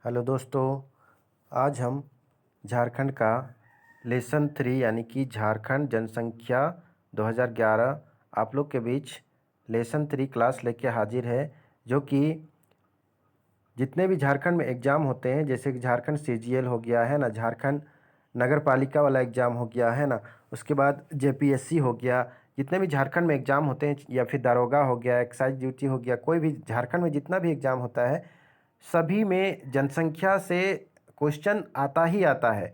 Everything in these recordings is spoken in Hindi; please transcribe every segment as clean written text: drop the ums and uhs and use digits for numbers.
हेलो दोस्तों, आज हम झारखंड का लेसन 3 यानी कि झारखंड जनसंख्या 2011 आप लोग के बीच लेसन 3 क्लास लेके हाजिर है। जो कि जितने भी झारखंड में एग्ज़ाम होते हैं, जैसे कि झारखंड सीजीएल हो गया है ना, झारखंड नगर पालिका वाला एग्ज़ाम हो गया है ना, उसके बाद जेपीएससी हो गया, जितने भी झारखंड में एग्ज़ाम होते हैं या फिर दारोगा हो गया, एक्साइज ड्यूटी हो गया, कोई भी झारखंड में जितना भी एग्ज़ाम होता है सभी में जनसंख्या से क्वेश्चन आता ही आता है।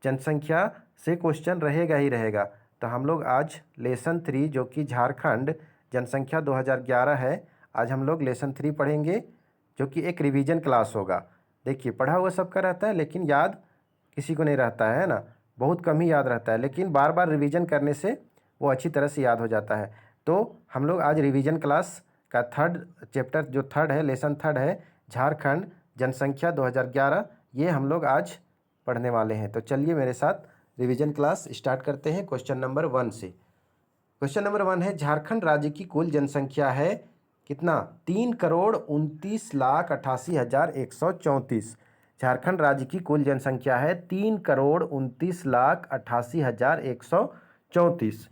जनसंख्या से क्वेश्चन रहेगा ही रहेगा। तो हम लोग आज लेसन 3 जो कि झारखंड जनसंख्या 2011 है, आज हम लोग लेसन 3 पढ़ेंगे, जो कि एक रिवीजन क्लास होगा। देखिए, पढ़ा हुआ सबका रहता है लेकिन याद किसी को नहीं रहता है ना, बहुत कम ही याद रहता है, लेकिन बार बार रिवीजन करने से वो अच्छी तरह से याद हो जाता है। तो हम लोग आज रिवीजन क्लास का थर्ड चैप्टर, जो थर्ड है, लेसन थर्ड है, झारखंड जनसंख्या 2011, ये हम लोग आज पढ़ने वाले हैं। तो चलिए मेरे साथ रिवीजन क्लास स्टार्ट करते हैं क्वेश्चन नंबर 1 से। क्वेश्चन नंबर 1 है, झारखंड राज्य की कुल जनसंख्या है कितना? 3,29,88,134। झारखंड राज्य की कुल जनसंख्या है 3,29,88,134।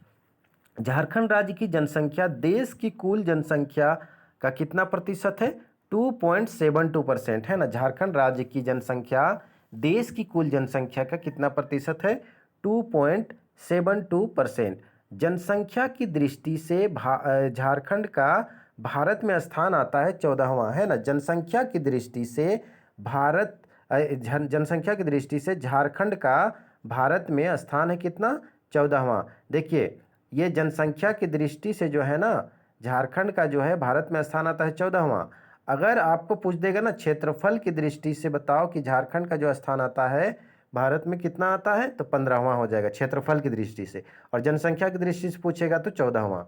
झारखंड राज्य की जनसंख्या देश की कुल जनसंख्या का कितना प्रतिशत है? 2.72% है ना। झारखंड राज्य की जनसंख्या देश की कुल जनसंख्या का कितना प्रतिशत है? 2.72%। जनसंख्या की दृष्टि से झारखंड का भारत में स्थान आता है 14वां, है ना। जनसंख्या की दृष्टि से जनसंख्या की दृष्टि से झारखंड का भारत में स्थान है कितना? 14वां। देखिए, ये जनसंख्या की दृष्टि से जो है ना, झारखंड का जो है भारत में स्थान आता है 14वां। अगर आपको पूछ देगा ना क्षेत्रफल की दृष्टि से बताओ कि झारखंड का जो स्थान आता है भारत में कितना आता है, तो 15वां हो जाएगा क्षेत्रफल की दृष्टि से। और जनसंख्या की दृष्टि से पूछेगा तो 14वां।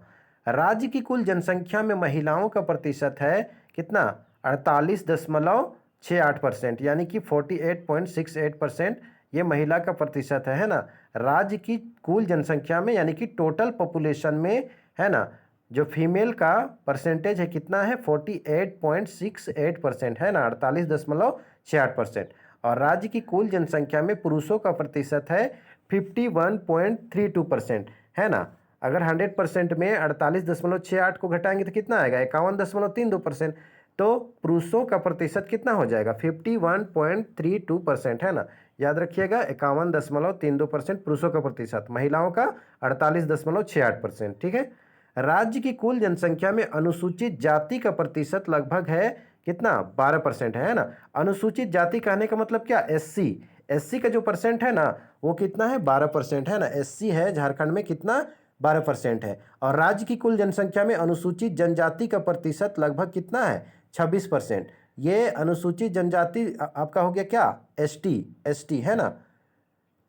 राज्य की कुल जनसंख्या में महिलाओं का प्रतिशत है कितना? 48.68%, यानी कि 48.68% ये महिला का प्रतिशत है ना। राज्य की कुल जनसंख्या में, यानी कि टोटल पॉपुलेशन में, है ना, जो फीमेल का परसेंटेज है कितना है? 48.68% है ना, 48.68%। और राज्य की कुल जनसंख्या में पुरुषों का प्रतिशत है 51.32%, है ना। अगर 100% में 48.68 को घटाएंगे तो कितना आएगा? 51.32%। तो पुरुषों का प्रतिशत कितना हो जाएगा? 51.32%, है ना। याद रखिएगा, 51.32% पुरुषों का प्रतिशत, महिलाओं का 48.68%। ठीक है। राज्य की कुल जनसंख्या में अनुसूचित जाति का प्रतिशत लगभग है कितना? 12% है ना। अनुसूचित जाति कहने का मतलब क्या? एससी। एससी का जो परसेंट है ना वो कितना है? 12% है ना। एससी है झारखंड में कितना? 12% है। और राज्य की कुल जनसंख्या में अनुसूचित जनजाति का प्रतिशत लगभग कितना है? 26%। ये अनुसूचित जनजाति आपका हो गया क्या? एसटी। एसटी है ना।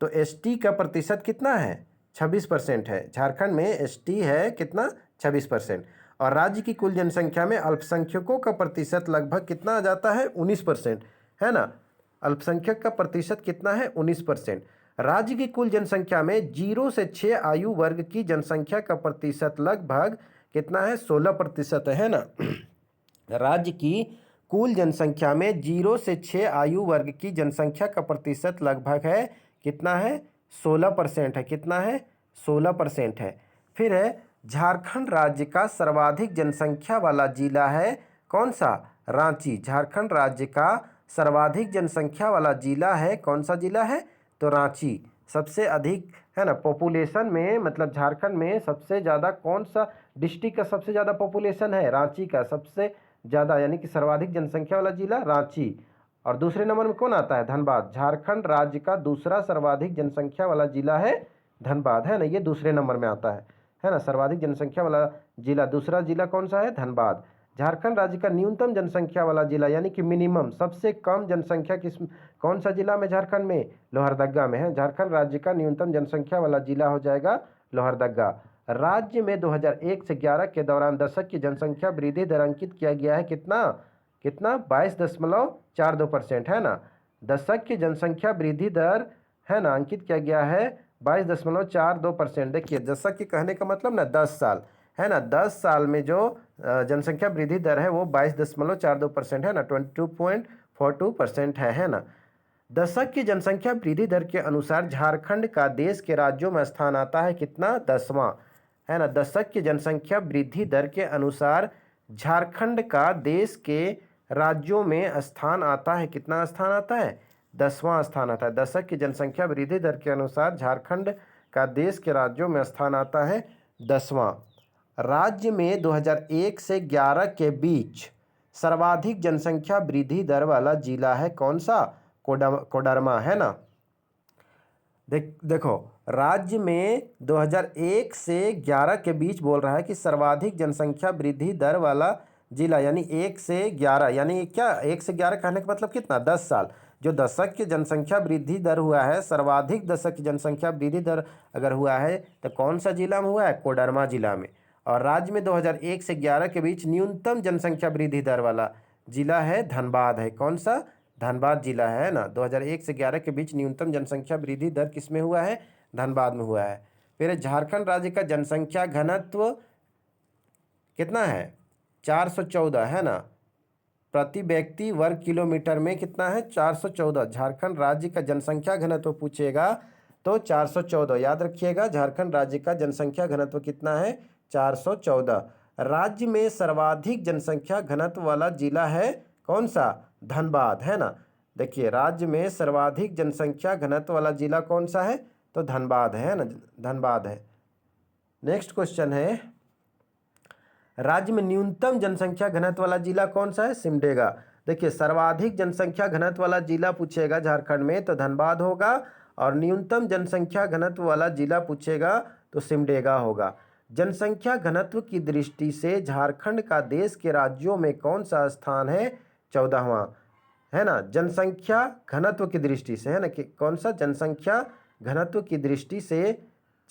तो एसटी का प्रतिशत कितना है? 26% है। झारखंड में एसटी है कितना? 26%। और राज्य की कुल जनसंख्या में अल्पसंख्यकों का प्रतिशत लगभग कितना आ जाता है? 19%, है ना। अल्पसंख्यक का प्रतिशत कितना है? 19%। राज्य की कुल जनसंख्या में 0 से 6 आयु वर्ग की जनसंख्या का प्रतिशत लगभग कितना है? 16% है ना। राज्य की कुल जनसंख्या में 0 से 6 आयु वर्ग की जनसंख्या का प्रतिशत लगभग है कितना है? 16% है। कितना है? 16% है। फिर है, झारखंड राज्य का सर्वाधिक जनसंख्या वाला जिला है कौन सा? रांची। झारखंड राज्य का सर्वाधिक जनसंख्या वाला जिला है कौन सा जिला है? तो रांची। सबसे अधिक, है ना, पॉपुलेशन में, मतलब झारखंड में सबसे ज़्यादा कौन सा डिस्ट्रिक्ट का सबसे ज़्यादा पॉपुलेशन है? रांची का सबसे ज़्यादा, यानी कि सर्वाधिक जनसंख्या वाला जिला रांची। और दूसरे नंबर में कौन आता है? धनबाद। झारखंड राज्य का दूसरा सर्वाधिक जनसंख्या वाला जिला है धनबाद, है ना। ये दूसरे नंबर में आता है ना। सर्वाधिक जनसंख्या वाला जिला, दूसरा जिला कौन सा है? धनबाद। झारखंड राज्य का न्यूनतम जनसंख्या वाला जिला, यानी कि मिनिमम, सबसे कम जनसंख्या कौन सा जिला में? झारखंड में लोहरदगा में है। झारखंड राज्य का न्यूनतम जनसंख्या वाला जिला हो जाएगा लोहरदगा। राज्य में 2001 से 11 के दौरान दशक की जनसंख्या वृद्धि दर अंकित किया गया है कितना? कितना? 22.42%, है ना। दशक की जनसंख्या वृद्धि दर, है ना, अंकित किया गया है 22.42%। देखिए, दशक के कहने का मतलब ना 10 साल, है ना। 10 साल में जो जनसंख्या वृद्धि दर है वो 22.42% है ना, 42% है ना। दशक की जनसंख्या वृद्धि दर के अनुसार झारखंड का देश के राज्यों में स्थान आता है कितना? 10वां, है ना। दशक की जनसंख्या वृद्धि दर के अनुसार झारखंड का देश के राज्यों में स्थान आता है कितना स्थान आता है? 10वां स्थान आता है। दशक की जनसंख्या वृद्धि दर के अनुसार झारखंड का देश के राज्यों में स्थान आता है 10वां। राज्य में 2001 से 11 के बीच सर्वाधिक जनसंख्या वृद्धि दर वाला जिला है कौन सा? कोडरमा, है ना। देखो राज्य में 2001 से 11 के बीच बोल रहा है कि सर्वाधिक जनसंख्या वृद्धि दर वाला जिला, यानी 1 से 11, यानी क्या 1 से 11 कहने का मतलब कितना? 10 साल। जो दशक की जनसंख्या वृद्धि दर हुआ है, सर्वाधिक दशक की जनसंख्या वृद्धि दर अगर हुआ है तो कौन सा जिला में हुआ है? कोडरमा जिला में। और राज्य में 2001 से 11 के बीच न्यूनतम जनसंख्या वृद्धि दर वाला जिला है धनबाद है। कौन सा? धनबाद जिला है ना। 2001 से 11 के बीच न्यूनतम जनसंख्या वृद्धि दर किस में हुआ है? धनबाद में हुआ है। फिर झारखंड राज्य का जनसंख्या घनत्व कितना है? 414, है ना। प्रति व्यक्ति वर्ग किलोमीटर में कितना है? 414। झारखंड राज्य का जनसंख्या घनत्व पूछेगा तो 414 याद रखिएगा। झारखंड राज्य का जनसंख्या घनत्व कितना है? 414। राज्य में सर्वाधिक जनसंख्या घनत्व वाला जिला है कौन सा? धनबाद, है ना। देखिए राज्य में सर्वाधिक जनसंख्या घनत्व वाला जिला कौन सा है? तो धनबाद है ना, धनबाद है। नेक्स्ट क्वेश्चन है, राज्य में न्यूनतम जनसंख्या घनत्व वाला जिला कौन सा है? सिमडेगा। देखिए सर्वाधिक जनसंख्या घनत्व वाला जिला पूछेगा झारखंड में तो धनबाद होगा, और न्यूनतम जनसंख्या घनत्व वाला जिला पूछेगा तो सिमडेगा होगा। जनसंख्या घनत्व की दृष्टि से झारखंड का देश के राज्यों में कौन सा स्थान है? 14वां, है ना। जनसंख्या घनत्व की दृष्टि से, है ना, कि कौन सा? जनसंख्या घनत्व की दृष्टि से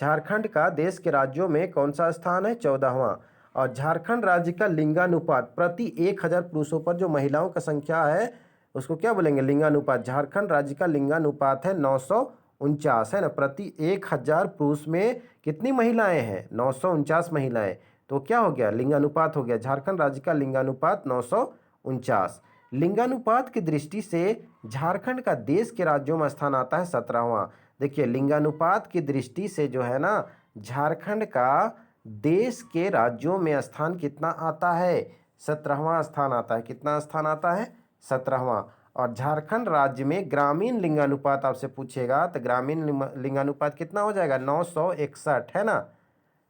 झारखंड का देश के राज्यों में कौन सा स्थान है? 14वां। और झारखंड राज्य का लिंगानुपात प्रति 1000 पुरुषों पर जो महिलाओं का संख्या है उसको क्या बोलेंगे? लिंगानुपात। झारखंड राज्य का लिंगानुपात है 949, है ना। प्रति 1000 पुरुष में कितनी महिलाएं हैं? 949 महिलाएं। तो क्या हो गया? लिंगानुपात हो गया। झारखंड राज्य का लिंगानुपात 949। लिंगानुपात की दृष्टि से झारखंड का देश के राज्यों में स्थान आता है 17वां। देखिए लिंगानुपात की दृष्टि से जो है ना, झारखंड का देश के राज्यों में स्थान कितना आता है? 17वां स्थान आता है। कितना स्थान आता है? 17वां। और झारखंड राज्य में ग्रामीण लिंगानुपात आपसे पूछेगा तो ग्रामीण लिंगानुपात कितना हो जाएगा? 961, है ना।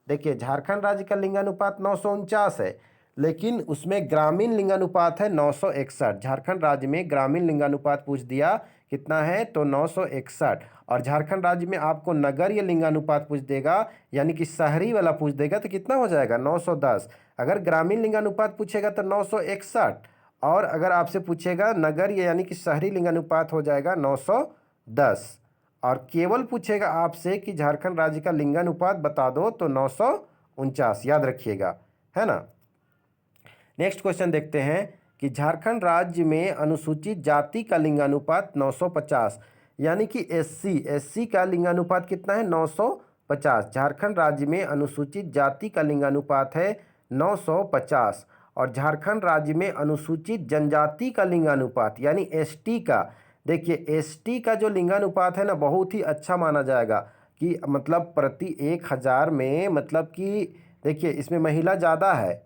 देखिए झारखंड राज्य का लिंगानुपात 949 है, लेकिन उसमें ग्रामीण लिंगानुपात है 961। झारखंड राज्य में ग्रामीण लिंगानुपात पूछ दिया कितना है? तो 961। और झारखंड राज्य में आपको नगरीय लिंगानुपात पूछ देगा, यानी कि शहरी वाला पूछ देगा तो कितना हो जाएगा? 910। अगर ग्रामीण लिंगानुपात पूछेगा तो 961, और अगर आपसे पूछेगा नगरीय यानी कि शहरी लिंगानुपात हो जाएगा 910। और केवल पूछेगा आपसे कि झारखंड राज्य का लिंगानुपात बता दो तो 949 याद रखिएगा, है ना। नेक्स्ट क्वेश्चन देखते हैं कि झारखंड राज्य में अनुसूचित जाति का लिंगानुपात 950, यानी कि एससी का लिंगानुपात कितना है? 950। झारखंड राज्य में अनुसूचित जाति का लिंगानुपात है 950। और झारखंड राज्य में अनुसूचित जनजाति का लिंगानुपात यानी एसटी का, देखिए एसटी का जो लिंगानुपात है ना, बहुत ही अच्छा माना जाएगा कि मतलब प्रति 1000 में, मतलब कि देखिए इसमें महिला ज़्यादा है।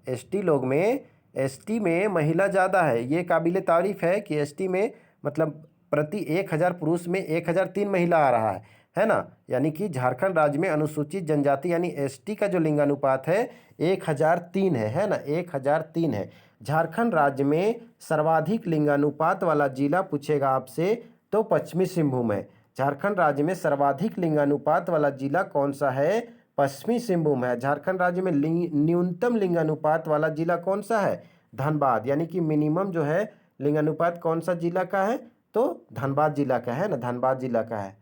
एसटी में महिला ज़्यादा है। ये काबिल तारीफ़ है कि एसटी में मतलब प्रति 1000 पुरुष में 1003 महिला आ रहा है ना। यानी कि झारखंड राज्य में अनुसूचित जनजाति यानी एसटी का जो लिंगानुपात है 1003 है ना, 1003 है। झारखंड राज्य में सर्वाधिक लिंगानुपात वाला जिला पूछेगा आपसे तो पश्चिमी सिंहभूम है। झारखंड राज्य में सर्वाधिक लिंगानुपात वाला जिला कौन सा है? पश्चिमी सिंहभूम है। झारखंड राज्य में न्यूनतम लिंगानुपात वाला जिला कौन सा है? धनबाद, यानी कि मिनिमम जो है लिंगानुपात कौन सा जिला का है? तो धनबाद जिला का है ना, धनबाद जिला का है।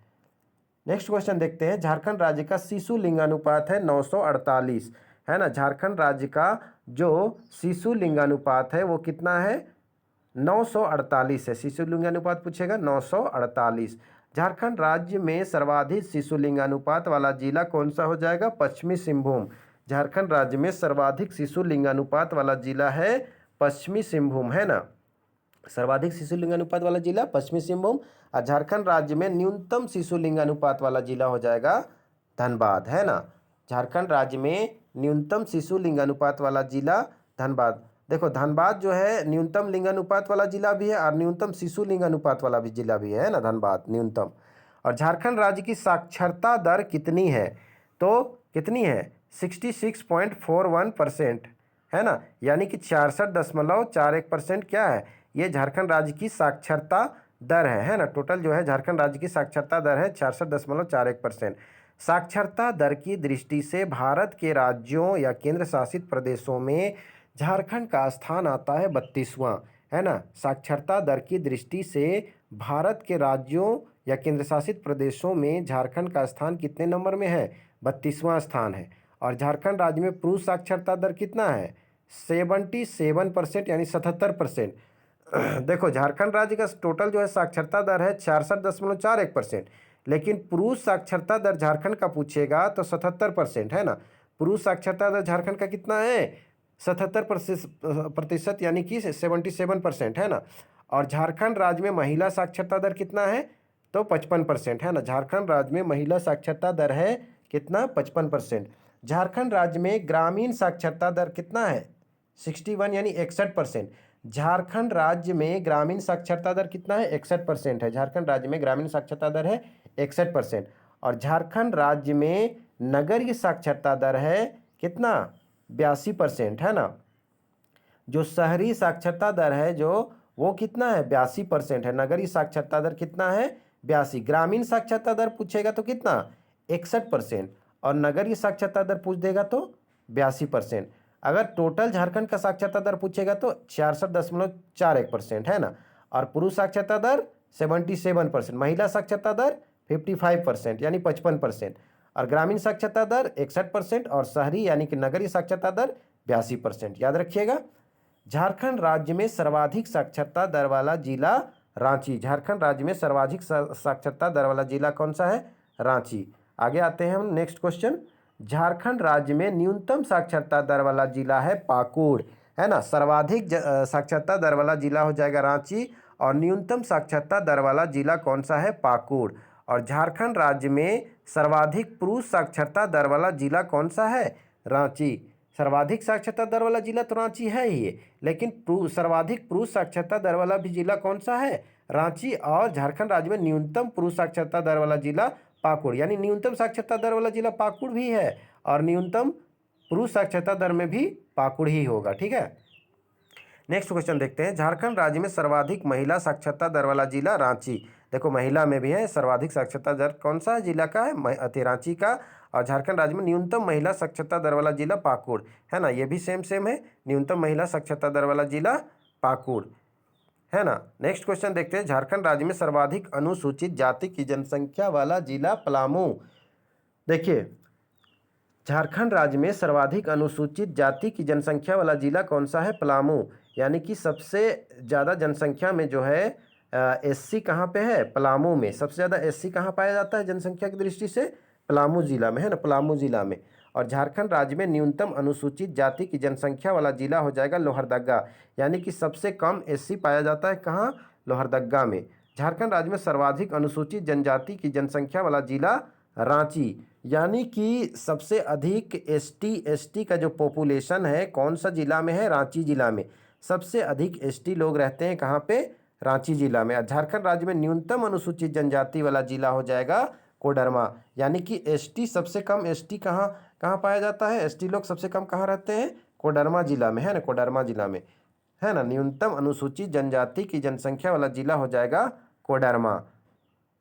नेक्स्ट क्वेश्चन देखते हैं, झारखंड राज्य का शिशु लिंगानुपात है 948, है ना। झारखंड राज्य का जो शिशु लिंगानुपात है वो कितना है? 948 है। शिशु लिंगानुपात पूछेगा 948। झारखंड राज्य में सर्वाधिक शिशु लिंगानुपात वाला जिला कौन सा हो जाएगा? पश्चिमी सिंहभूम। झारखंड राज्य में सर्वाधिक शिशु लिंगानुपात वाला जिला है पश्चिमी सिंहभूम, है ना। सर्वाधिक शिशु लिंगानुपात वाला जिला पश्चिमी सिंहभूम, और झारखंड राज्य में न्यूनतम शिशु लिंगानुपात वाला जिला हो जाएगा धनबाद, है ना। झारखंड राज्य में न्यूनतम शिशु लिंगानुपात वाला जिला धनबाद। देखो धनबाद जो है न्यूनतम लिंगानुपात वाला जिला भी है और न्यूनतम शिशु लिंगानुपात वाला भी जिला भी है ना, धनबाद न्यूनतम। और झारखंड राज्य की साक्षरता दर कितनी है, तो कितनी है 66.41%, है ना, यानी कि 66.41% क्या है, ये झारखंड राज्य की साक्षरता दर है ना। टोटल जो है झारखंड राज्य की साक्षरता दर है 66.41%। साक्षरता दर की दृष्टि से भारत के राज्यों या केंद्र शासित प्रदेशों में झारखंड का स्थान आता है 32वां, है ना। साक्षरता दर की दृष्टि से भारत के राज्यों या केंद्र शासित प्रदेशों में झारखंड का स्थान कितने नंबर में है, 32वां स्थान है। और झारखंड राज्य में पुरुष साक्षरता दर कितना है, 77% यानी 77%। देखो झारखंड राज्य का टोटल जो है साक्षरता दर है 66.41%, लेकिन पुरुष साक्षरता दर झारखंड का पूछेगा तो 77%, है ना। पुरुष साक्षरता दर झारखंड का कितना है, 77% यानी कि 77%, है ना। और झारखंड राज्य में महिला साक्षरता दर कितना है, तो 55%, है ना। झारखंड राज्य में महिला साक्षरता दर है कितना, 55%। झारखंड राज्य में ग्रामीण साक्षरता दर कितना है, 61 यानी 61%। झारखंड राज्य में ग्रामीण साक्षरता दर कितना है, 61% है। झारखंड राज्य में ग्रामीण साक्षरता दर है 61%। और झारखंड राज्य में नगरीय साक्षरता दर है कितना, 82%, है ना। जो शहरी साक्षरता दर है जो वो कितना है, 82% है। नगरीय साक्षरता दर कितना है, 82। ग्रामीण साक्षरता दर पूछेगा तो कितना, 61%। और नगरीय साक्षरता दर पूछ देगा तो 82%। अगर टोटल झारखंड का साक्षरता दर पूछेगा तो 66.41%, है ना। और पुरुष साक्षरता दर 77%, महिला साक्षरता दर 55% यानी 55%, और ग्रामीण साक्षरता दर 61%, और शहरी यानी कि नगरीय साक्षरता दर 82%। याद रखिएगा। झारखंड राज्य में सर्वाधिक साक्षरता दर वाला जिला रांची। झारखंड राज्य में सर्वाधिक साक्षरता दर वाला जिला कौन सा है, रांची। आगे आते हैं हम नेक्स्ट क्वेश्चन। झारखंड राज्य में न्यूनतम साक्षरता दर वाला जिला है पाकुड़, है ना। सर्वाधिक साक्षरता दर वाला जिला हो जाएगा रांची, और न्यूनतम साक्षरता दर वाला जिला कौन सा है, पाकुड़। और झारखंड राज्य में सर्वाधिक पुरुष साक्षरता दर वाला जिला कौन सा है, रांची। सर्वाधिक साक्षरता दर वाला जिला तो रांची है ही, लेकिन सर्वाधिक पुरुष साक्षरता दर वाला भी जिला कौन सा है, रांची। और झारखंड राज्य में न्यूनतम पुरुष साक्षरता दर वाला जिला पाकुड़, यानी न्यूनतम साक्षरता दर वाला जिला पाकुड़ भी है और न्यूनतम पुरुष साक्षरता दर में भी पाकुड़ ही होगा, ठीक है। नेक्स्ट क्वेश्चन देखते हैं। झारखंड राज्य में सर्वाधिक महिला साक्षरता दर वाला जिला रांची। देखो महिला में भी है, सर्वाधिक साक्षरता दर कौन सा जिला का है, रांची का। और झारखंड राज्य में न्यूनतम महिला साक्षरता दर वाला जिला पाकुड़, है ना। ये भी सेम सेम है, न्यूनतम महिला साक्षरता दर वाला जिला पाकुड़, है ना। नेक्स्ट क्वेश्चन देखते हैं। झारखंड राज्य में सर्वाधिक अनुसूचित जाति की जनसंख्या वाला जिला पलामू। देखिए झारखंड राज्य में सर्वाधिक अनुसूचित जाति की जनसंख्या वाला जिला कौन सा है, पलामू। यानी कि सबसे ज़्यादा जनसंख्या में जो है एससी कहाँ पे है, पलामू में। सबसे ज़्यादा एससी कहाँ पाया जाता है जनसंख्या की दृष्टि से, पलामू जिला में, है ना, पलामू जिला में। और झारखंड राज्य में न्यूनतम अनुसूचित जाति की जनसंख्या वाला जिला हो जाएगा लोहरदगा, यानी कि सबसे कम एससी पाया जाता है कहाँ, लोहरदगा में। झारखंड राज्य में सर्वाधिक अनुसूचित जनजाति की जनसंख्या वाला जिला रांची, यानी कि सबसे अधिक एसटी का जो पॉपुलेशन है कौन सा जिला में है, रांची जिला में। सबसे अधिक एसटी लोग रहते हैं कहाँ पे, रांची जिला में। झारखंड राज्य में न्यूनतम अनुसूचित जनजाति वाला जिला हो जाएगा कोडरमा, यानी कि एसटी सबसे कम एसटी कहाँ कहाँ पाया जाता है, एसटी लोग सबसे कम कहाँ रहते हैं, कोडरमा जिला में, है ना, कोडरमा जिला में, है ना। न्यूनतम अनुसूचित जनजाति की जनसंख्या वाला जिला हो जाएगा कोडरमा।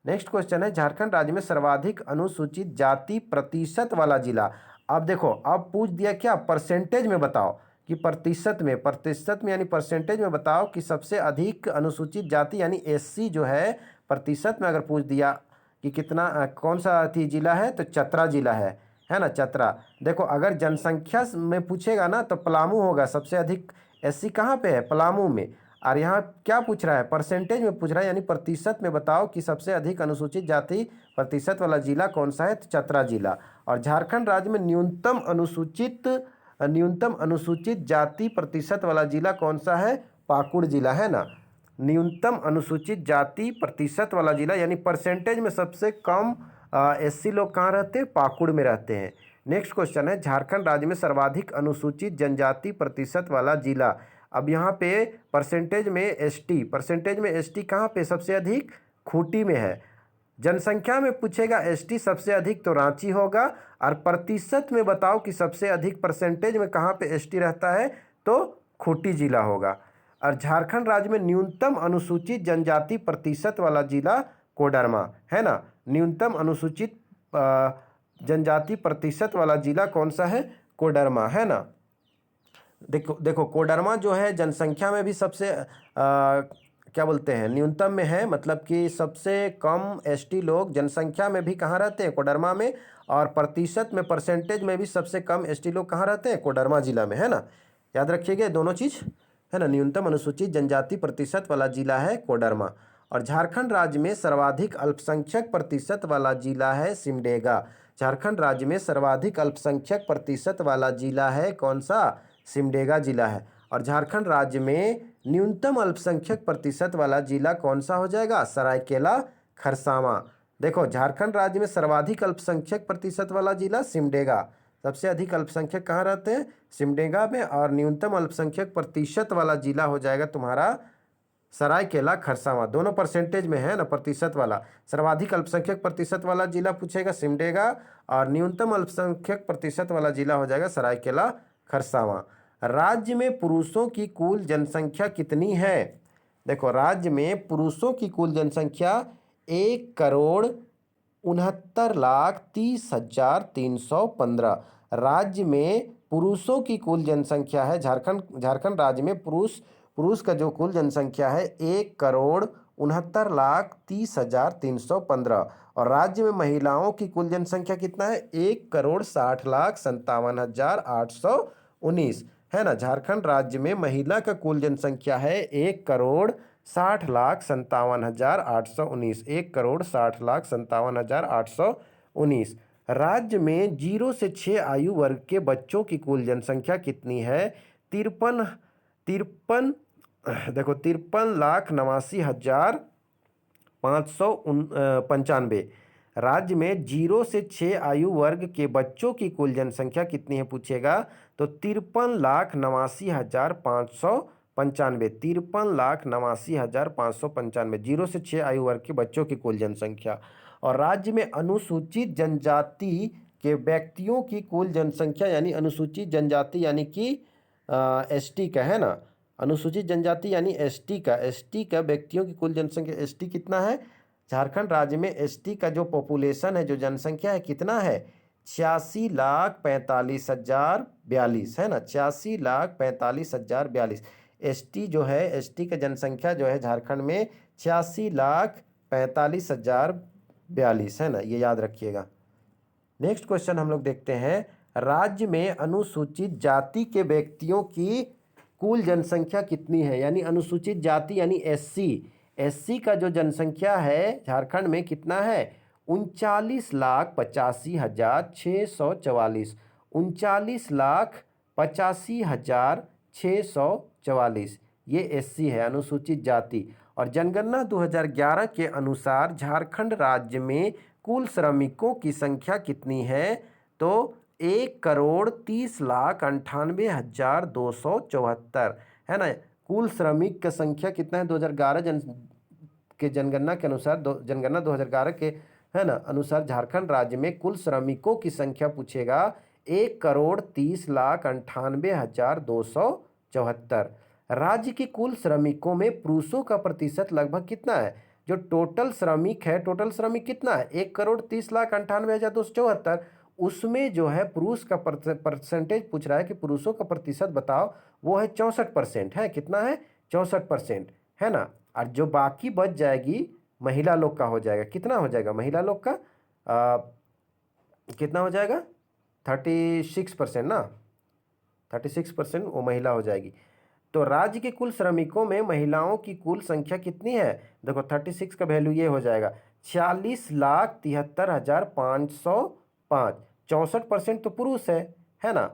नेक्स्ट क्वेश्चन है। झारखंड राज्य में सर्वाधिक अनुसूचित जाति प्रतिशत वाला जिला। अब देखो अब पूछ दिया क्या, परसेंटेज में बताओ कि प्रतिशत में यानी परसेंटेज में बताओ कि सबसे अधिक अनुसूचित जाति यानी एससी जो है, प्रतिशत में अगर पूछ दिया कि कितना कौन सा जिला है, तो चतरा जिला है ना, चतरा। देखो अगर जनसंख्या में पूछेगा ना तो पलामू होगा, सबसे अधिक एससी कहाँ पे है, पलामू में। और यहाँ क्या पूछ रहा है, परसेंटेज में पूछ रहा है, यानी प्रतिशत में बताओ कि सबसे अधिक अनुसूचित जाति प्रतिशत वाला जिला कौन सा है, तो चतरा जिला। और झारखंड राज्य में न्यूनतम अनुसूचित जाति प्रतिशत वाला जिला कौन सा है, पाकुड़ जिला, है ना। न्यूनतम अनुसूचित जाति प्रतिशत वाला जिला, यानी परसेंटेज में सबसे कम एससी लोग कहाँ रहते हैं? पाकुड़ में रहते हैं। नेक्स्ट क्वेश्चन है, झारखंड राज्य में सर्वाधिक अनुसूचित जनजाति प्रतिशत वाला जिला। अब यहाँ पे परसेंटेज में एसटी कहाँ पे सबसे अधिक? खूंटी में है। जनसंख्या में पूछेगा एसटी सबसे अधिक तो रांची होगा, और प्रतिशत में बताओ कि सबसे अधिक परसेंटेज में कहाँ पे एसटी रहता है? तो खूंटी जिला होगा। और झारखंड राज्य में न्यूनतम अनुसूचित जनजाति प्रतिशत वाला जिला कोडरमा है ना। न्यूनतम अनुसूचित जनजाति प्रतिशत वाला जिला कौन सा है? कोडरमा है ना। देखो कोडरमा जो है जनसंख्या में भी सबसे क्या बोलते हैं, न्यूनतम में है, मतलब कि सबसे कम एसटी लोग जनसंख्या में भी कहाँ रहते हैं? कोडरमा में। और प्रतिशत में, परसेंटेज में भी सबसे कम एसटी लोग कहाँ रहते हैं? कोडरमा जिला में, है ना। याद रखिएगा दोनों चीज़, है ना। न्यूनतम अनुसूचित जनजाति प्रतिशत वाला जिला है कोडरमा। और झारखंड राज्य में सर्वाधिक अल्पसंख्यक प्रतिशत वाला जिला है सिमडेगा। झारखंड राज्य में सर्वाधिक अल्पसंख्यक प्रतिशत वाला जिला है कौन सा? सिमडेगा जिला है। और झारखंड राज्य में न्यूनतम अल्पसंख्यक प्रतिशत वाला जिला कौन सा हो जाएगा? सरायकेला खरसावां। देखो झारखंड राज्य में सर्वाधिक अल्पसंख्यक प्रतिशत वाला जिला सिमडेगा, सबसे अधिक अल्पसंख्यक कहाँ रहते हैं? सिमडेगा में। और न्यूनतम अल्पसंख्यक प्रतिशत वाला जिला हो जाएगा तुम्हारा सरायकेला खरसावां। दोनों परसेंटेज में है ना, प्रतिशत वाला। सर्वाधिक अल्पसंख्यक प्रतिशत वाला जिला पूछेगा सिमडेगा, और न्यूनतम अल्पसंख्यक प्रतिशत वाला जिला हो जाएगा सरायकेला खरसावां। राज्य में पुरुषों की कुल जनसंख्या कितनी है? देखो राज्य में पुरुषों की कुल जनसंख्या 1,69,30,315। राज्य में पुरुषों की कुल जनसंख्या है, झारखंड राज्य में पुरुष का जो कुल जनसंख्या है 1,69,30,315। और राज्य में महिलाओं की कुल जनसंख्या कितना है? 1,60,57,819, है ना। झारखंड राज्य में महिला का कुल जनसंख्या है 1,60,57,819, 1,60,57,819। राज्य में 0 से 6 आयु वर्ग के बच्चों की कुल जनसंख्या कितनी है? 53,89,595। राज्य में 0 से 6 आयु वर्ग के बच्चों की कुल जनसंख्या कितनी है पूछेगा, तो 53,89,595। 53,89,595, 0 से 6 आयु वर्ग के बच्चों की कुल जनसंख्या। और राज्य में अनुसूचित जनजाति के व्यक्तियों की कुल जनसंख्या, यानी अनुसूचित जनजाति यानी कि एसटी का, है ना। अनुसूचित जनजाति यानी एसटी का व्यक्तियों की कुल जनसंख्या, एसटी कितना है? झारखंड राज्य में एसटी का जो पॉपुलेशन है, जो जनसंख्या है, कितना है? 86,45,042, है ना। 86,45,042 एसटी जो है, एसटी का जनसंख्या जो है झारखंड में 86,45,042, है ना। ये याद रखिएगा। नेक्स्ट क्वेश्चन हम लोग देखते हैं, राज्य में अनुसूचित जाति के व्यक्तियों की कुल जनसंख्या कितनी है? यानी अनुसूचित जाति यानी एससी का जो जनसंख्या है झारखंड में कितना है? 39,85,644। 39,85,644, ये एससी है, अनुसूचित जाति। और जनगणना 2011 के अनुसार झारखंड राज्य में कुल श्रमिकों की संख्या कितनी है? तो 1,30,98,274, है ना। कुल श्रमिक का संख्या कितना है 2011 के जनगणना के अनुसार, जनगणना 2011 के, है ना, अनुसार झारखंड राज्य में कुल श्रमिकों की संख्या पूछेगा 1,30,98,274। राज्य के कुल श्रमिकों में पुरुषों का प्रतिशत लगभग कितना है? जो टोटल श्रमिक है, टोटल श्रमिक कितना है? 1,30,98,274। उसमें जो है पुरुष का परसेंटेज पूछ रहा है कि पुरुषों का प्रतिशत बताओ, वो है 64%, है। कितना है? 64%, है ना। और जो बाकी बच जाएगी महिला लोग का हो जाएगा, कितना हो जाएगा महिला लोग का? कितना हो जाएगा? 36% ना, 36% वो महिला हो जाएगी। तो राज्य के कुल श्रमिकों में महिलाओं की कुल संख्या कितनी है? देखो 36 का वैल्यू ये हो जाएगा 46,73,505। 64% तो पुरुष है ना।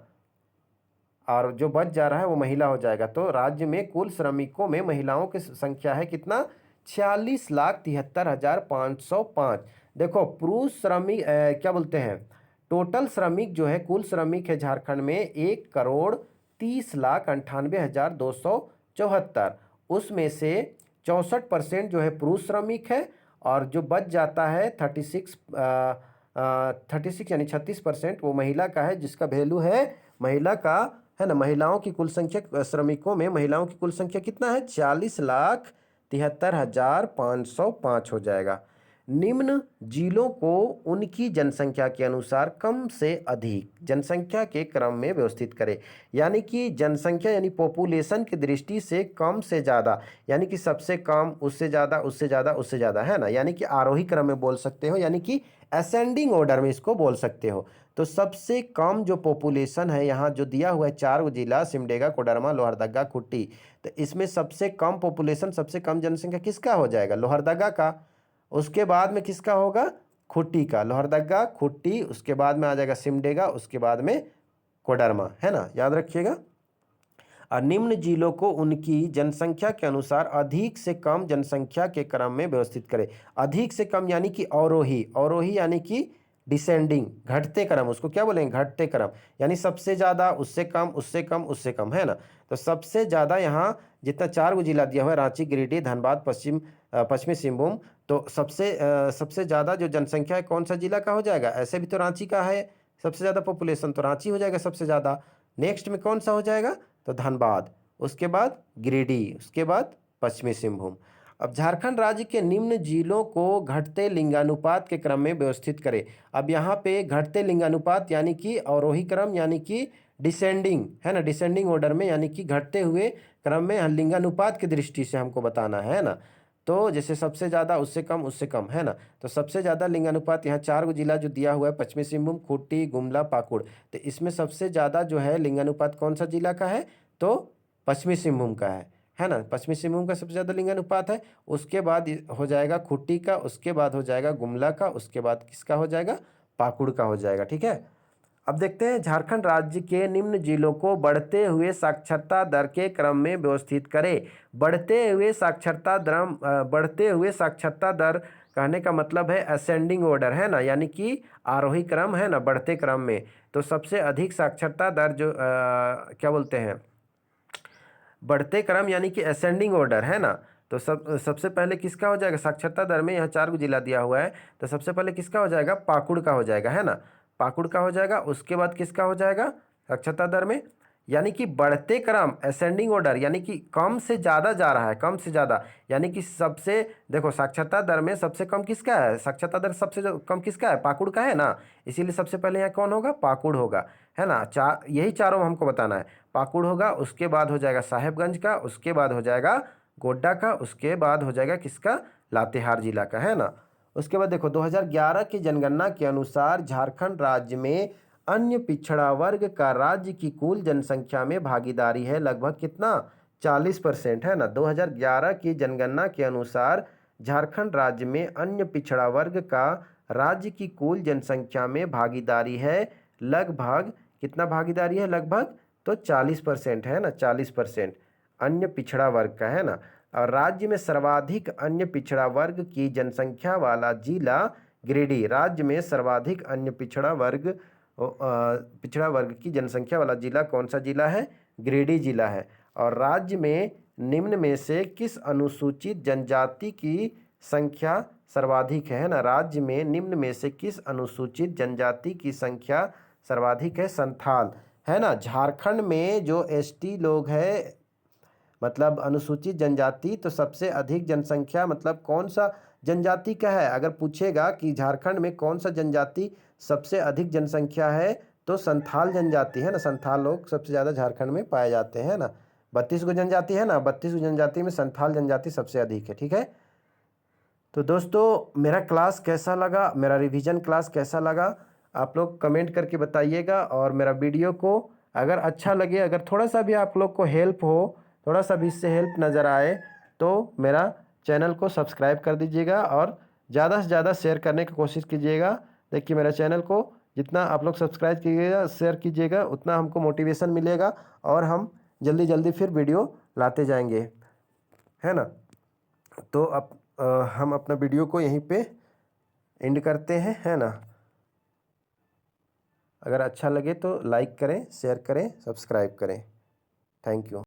और जो बच जा रहा है वो महिला हो जाएगा। तो राज्य में कुल श्रमिकों में महिलाओं की संख्या है कितना, 46,73,505। देखो पुरुष श्रमिक क्या बोलते हैं, टोटल श्रमिक जो है, कुल श्रमिक है झारखंड में 1,30,98,274। उसमें से 64% जो है पुरुष श्रमिक है, और जो बच जाता है 36 यानी 36% वो महिला का है, जिसका वैल्यू है महिला का, है ना। महिलाओं की कुल संख्या, श्रमिकों में महिलाओं की कुल संख्या कितना है, 40,73,505 हो जाएगा। निम्न जिलों को उनकी जनसंख्या के अनुसार कम से अधिक जनसंख्या के क्रम में व्यवस्थित करें। यानी कि जनसंख्या यानी पॉपुलेशन की दृष्टि से कम से ज़्यादा, यानी कि सबसे कम, उससे ज़्यादा, उससे ज़्यादा, उससे ज़्यादा, है ना। यानी कि आरोही क्रम में बोल सकते हो, यानी कि असेंडिंग ऑर्डर में इसको बोल सकते हो। तो सबसे कम जो पॉपुलेशन है यहाँ जो दिया हुआ है 4 जिला, सिमडेगा, कोडरमा, लोहरदगा, खुट्टी, तो इसमें सबसे कम पॉपुलेशन, सबसे कम जनसंख्या किसका हो जाएगा, लोहरदगा का। उसके बाद में किसका होगा, खुट्टी का। लोहरदगा, खुट्टी, उसके बाद में आ जाएगा सिमडेगा, उसके बाद में कोडरमा, है ना, याद रखिएगा। और निम्न जिलों को उनकी जनसंख्या के अनुसार अधिक से कम जनसंख्या के क्रम में व्यवस्थित करें। अधिक से कम यानी कि अवरोही, अवरोही यानी कि डिसेंडिंग, घटते क्रम, उसको क्या बोलेंगे, घटते क्रम, यानी सबसे ज़्यादा, उससे कम, उससे कम, उससे कम, है ना। तो सबसे ज़्यादा यहाँ जितना 4 जिला दिया हुआ है, रांची, गिरिडीह, धनबाद, पश्चिमी सिंहभूम, तो सबसे ज़्यादा जो जनसंख्या है कौन सा जिला का हो जाएगा, ऐसे भी तो रांची का है सबसे ज़्यादा पॉपुलेशन, तो रांची हो जाएगा सबसे ज़्यादा। नेक्स्ट में कौन सा हो जाएगा, तो धनबाद, उसके बाद गिरिडीह, उसके बाद पश्चिमी सिंहभूम। अब झारखंड राज्य के निम्न जिलों को घटते लिंगानुपात के क्रम में व्यवस्थित करें। अब यहाँ पे घटते लिंगानुपात यानी कि अवरोही क्रम, यानी कि डिसेंडिंग, है ना, डिसेंडिंग ऑर्डर में, यानी कि घटते हुए क्रम में लिंगानुपात की दृष्टि से हमको बताना है ना। तो जैसे सबसे ज़्यादा, उससे कम, उससे कम, है ना। तो सबसे ज़्यादा लिंगानुपात यहाँ 4 जिला जो दिया हुआ है, पश्चिमी सिंहभूम, खूंटी, गुमला, पाकुड़, तो इसमें सबसे ज़्यादा जो है लिंगानुपात कौन सा जिला का है, तो पश्चिमी सिंहभूम का है ना। पश्चिमी सिंहभूम का सबसे ज़्यादा लिंगानुपात है। उसके बाद हो जाएगा खूंटी का, उसके बाद हो जाएगा गुमला का, उसके बाद किसका हो जाएगा, पाकुड़ का हो जाएगा, ठीक है। अब देखते हैं, झारखंड राज्य के निम्न जिलों को बढ़ते हुए साक्षरता दर के क्रम में व्यवस्थित करें। बढ़ते हुए साक्षरता दर कहने का मतलब है असेंडिंग ऑर्डर, है ना, यानी कि आरोही क्रम, है ना, बढ़ते क्रम में। तो सबसे अधिक साक्षरता दर जो क्या बोलते हैं, बढ़ते क्रम यानी कि असेंडिंग ऑर्डर, है ना। तो सबसे पहले किसका हो जाएगा साक्षरता दर में, यहाँ 4 जिला दिया हुआ है, तो सबसे पहले किसका हो जाएगा, पाकुड़ का हो जाएगा, है ना, पाकुड़ का हो जाएगा। उसके बाद किसका हो जाएगा साक्षरता दर में, यानी कि बढ़ते क्रम असेंडिंग ऑर्डर, यानी कि कम से ज़्यादा जा रहा है, कम से ज़्यादा, यानी कि सबसे, देखो साक्षरता दर में सबसे कम किसका है, साक्षरता दर सबसे कम किसका है, पाकुड़ का है ना। इसीलिए सबसे पहले यहाँ कौन होगा, पाकुड़ होगा, है ना। यही चारों हमको बताना है। पाकुड़ होगा, उसके बाद हो जाएगा साहेबगंज का, उसके बाद हो जाएगा गोड्डा का, उसके बाद हो जाएगा किसका, लातेहार जिला का, है ना। उसके बाद देखो 2011 की जनगणना के अनुसार झारखंड राज्य में अन्य पिछड़ा वर्ग का राज्य की कुल जनसंख्या में भागीदारी है लगभग कितना, 40%, है ना। 2011 की जनगणना के अनुसार झारखंड राज्य में अन्य पिछड़ा वर्ग का राज्य की कुल जनसंख्या में भागीदारी है लगभग कितना, भागीदारी है लगभग, तो 40% है ना, 40% अन्य पिछड़ा वर्ग का, है ना। और राज्य में सर्वाधिक अन्य पिछड़ा वर्ग की जनसंख्या वाला जिला गिरिडीह, राज्य में सर्वाधिक अन्य पिछड़ा वर्ग की जनसंख्या वाला जिला कौन सा जिला है, गिरिडीह जिला है। और राज्य में निम्न में से किस अनुसूचित जनजाति की संख्या सर्वाधिक है ना। राज्य में निम्न में से किस अनुसूचित जनजाति की संख्या सर्वाधिक है, संथाल, है ना। झारखंड में जो एसटी लोग हैं, मतलब अनुसूचित जनजाति, तो सबसे अधिक जनसंख्या मतलब कौन सा जनजाति का है, अगर पूछेगा कि झारखंड में कौन सा जनजाति सबसे अधिक जनसंख्या है, तो संथाल जनजाति, है ना। संथाल लोग सबसे ज़्यादा झारखंड में पाए जाते हैं ना। 32 गो जनजाति है ना, 32 गो जनजाति में संथाल जनजाति सबसे अधिक है, ठीक है। तो दोस्तों मेरा क्लास कैसा लगा, मेरा रिवीजन क्लास कैसा लगा, आप लोग कमेंट करके बताइएगा। और मेरा वीडियो को अगर अच्छा लगे, अगर थोड़ा सा भी आप लोग को हेल्प हो, थोड़ा सा भी इससे हेल्प नज़र आए, तो मेरा चैनल को सब्सक्राइब कर दीजिएगा और ज़्यादा से ज़्यादा शेयर करने की कोशिश कीजिएगा। देखिए मेरा चैनल को जितना आप लोग सब्सक्राइब कीजिएगा, शेयर कीजिएगा, उतना हमको मोटिवेशन मिलेगा और हम जल्दी जल्दी फिर वीडियो लाते जाएंगे, है ना। तो अब हम अपना वीडियो को यहीं पे एंड करते हैं, है ना। अगर अच्छा लगे तो लाइक करें, शेयर करें, सब्सक्राइब करें। Thank you.